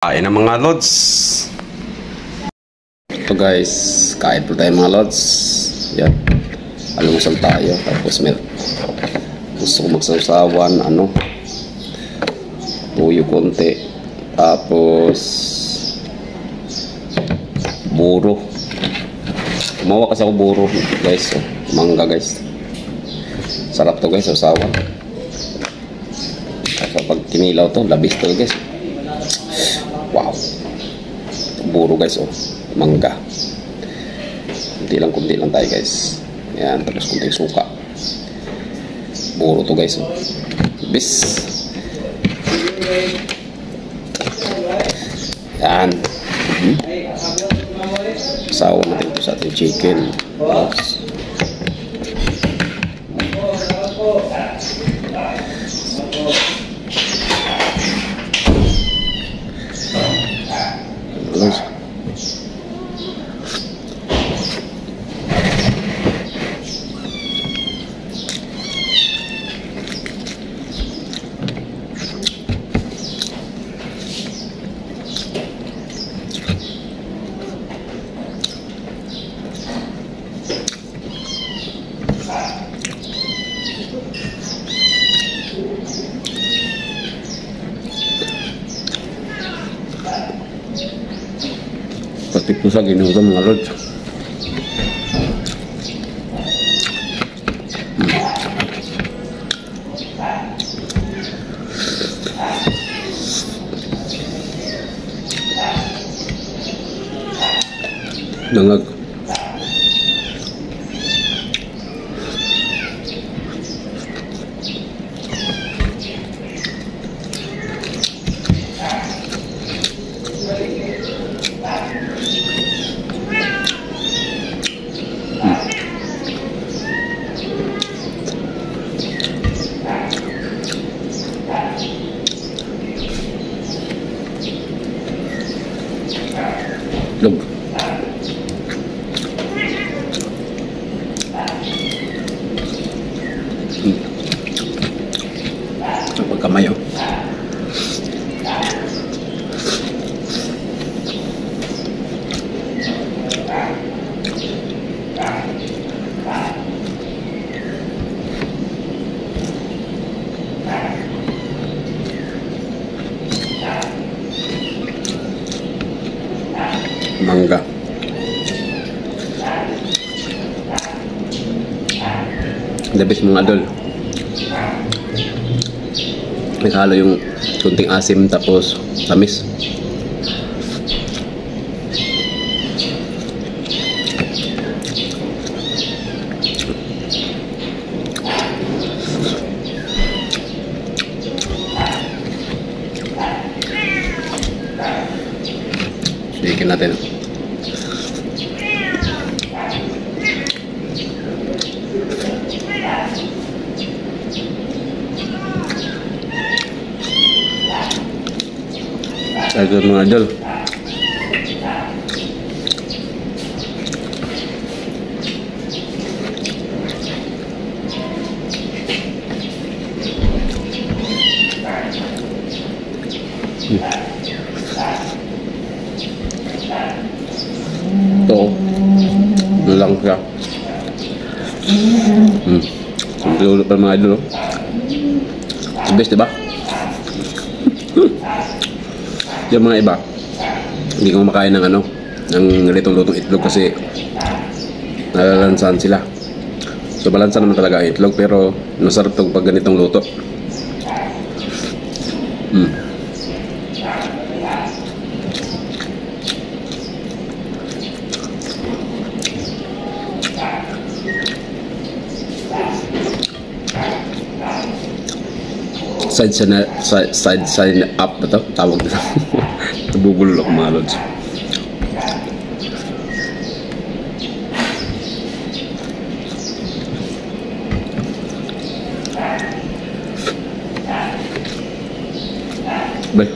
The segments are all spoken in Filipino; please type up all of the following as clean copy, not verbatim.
Kain ng mga lods. Ito guys, kain po tayo mga lods. Yan, almusal tayo. Tapos gusto ko magsawsawan, tuyo konti. Tapos buro. Kumawa kasi ako buro guys. Mangga guys. Sarap to guys, sawsawan. So pag kinilaw to, labis to guys. Wow, buro guys, mangga. Kunti lang tayo guys. Yan, tapos kunting suka. Buro to guys, bis. Yan. Sawa natin ito sa ating chicken. Tapos pati po sa ginutom mga lods. Dangag. Log. Pagkamay mangga. Labis mga adol. Naghalo yung kunting asim tapos tamis. Sikin natin. Ito mga idol. Ito lang siya. Lulo pa mga idol. The best, diba? Yung mga iba hindi ko makain ng ng litong-lutong itlog kasi nalalansan sila. So balansa naman talaga ang itlog, pero masarap to pag ganitong luto. Side sign up ba ito? Tawag na. Nabubulol ako mga lods. Bye.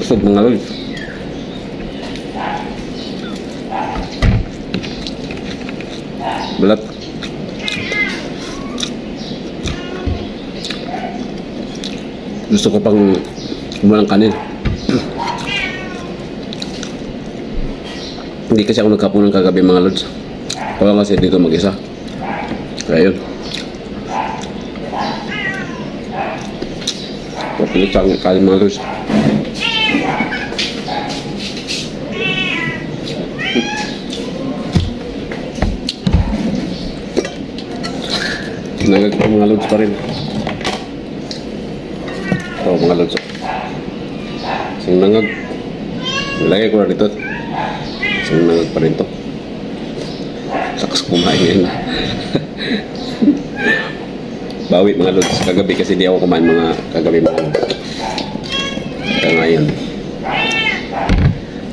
Busog mga lods. Balat. Gusto ko pang kumuha ng kanin. Hindi kasi ako nagkapunan kagabi mga lods. Kaya kasi dito mag-isa. Kaya yun. Papilit sa aking kanin mga lods. Nagag pa mga lods pa rin. Ito mga lods. Sing nangag. Nilagay ko na dito. Sing nangag pa rin to. Sakas kumain yan. Bawi mga lods. Kagabi kasi di ako kumain mga kagabi mga lods. Kaya ngayon.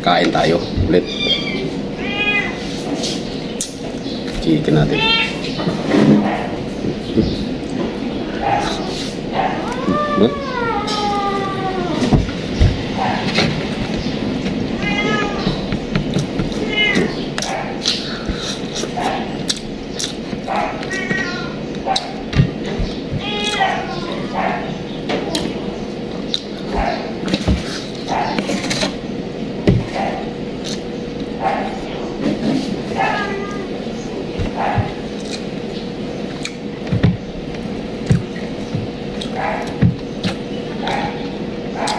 Kain tayo ulit. Chicken natin. Huh?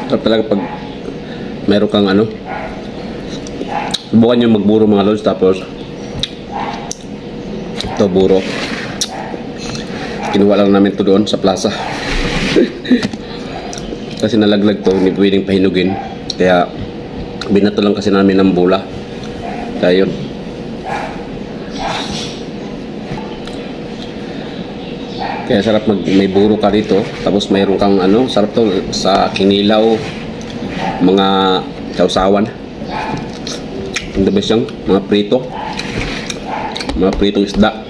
Sarap talaga pag meron kang ano, subukan nyo magburo mga lods, tapos ito buro kinuha lang namin to doon sa plaza. Kasi nalaglag to, hindi pwedeng pahinugin, kaya binato lang kasi namin ng bula. Kaya yun. Kaya sarap may buro ka dito, tapos mayroon kang ano, sarap to sa kinilaw, mga sausawan. Ang the best yung mga pritong isda.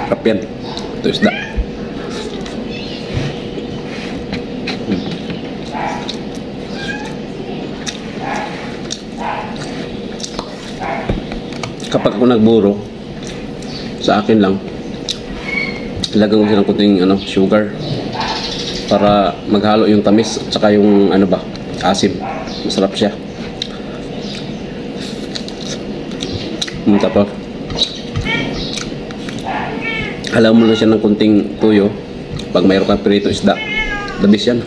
Sarap yan. Ito isda. Kapag ako nagburo, sa akin lang, ilagay ko siya ng kunting ano, sugar para maghalo yung tamis at saka yung ano ba, asim. Masarap siya. Tapos halaw mo na siya ng kunting tuyo pag mayroon kang prito isda. Dabis yan.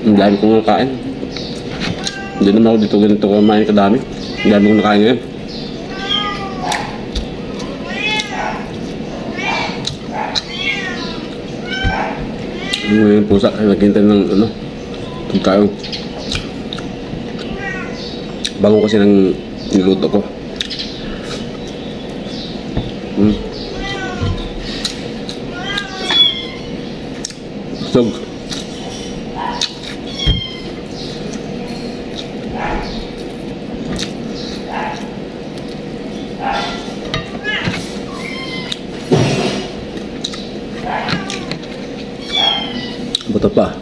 Ang dami kong nakain. Hindi naman ako dito ganito kumain kadami. Ang dami kong nakain ngayon. Yung pusa, naghintay ng ano, pagkain. Bango kasi ng niluto ko. Sog. Buto pa.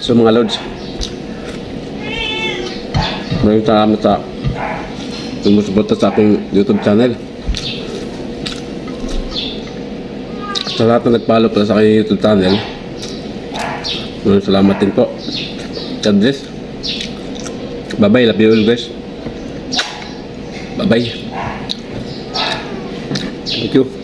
So mga lods, maraming salamat sa sumusuporta sa aking YouTube channel. Sa lahat na nag-follow pala sa aking YouTube channel, maraming salamat din po. God bless. Bye bye, love you all guys. Bye bye. Thank you.